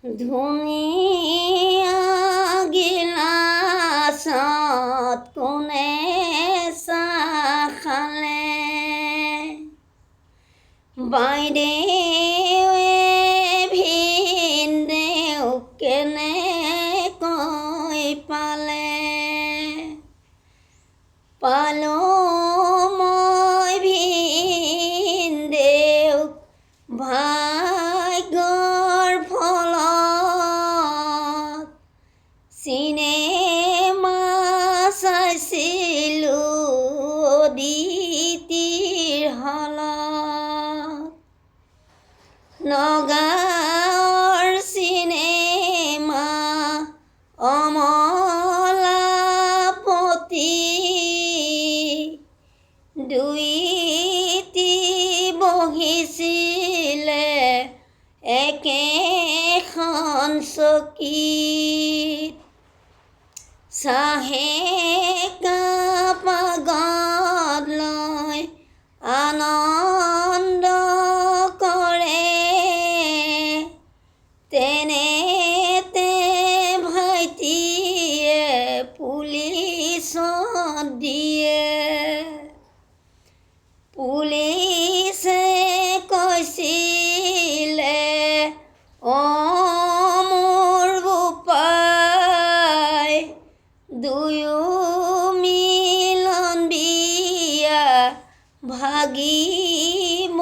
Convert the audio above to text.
ধুনীয়া গিলাচত কোনে চাহ খালে, বাইদেৱে ভিনদেউক কেনেকৈ পালে, পালোঁ মই ভিনদেউক ভাগ্যৰ ফলত, চিনেমা চাইছিলোঁ অদিতিৰ হলত, নগাঁৱৰ চিনেমা অমলাপতি, দুইটি বহিছিলে একেখন চকীত, চাহে কাপ আগত লৈ আনন্দ কৰে, তেনেতে ভাইটিয়ে পুলিচত দিয়ে, পুলিচে কৈছিলে অ মোৰ বোপাই, দুয়ো মিলন বিয়া ভাগিব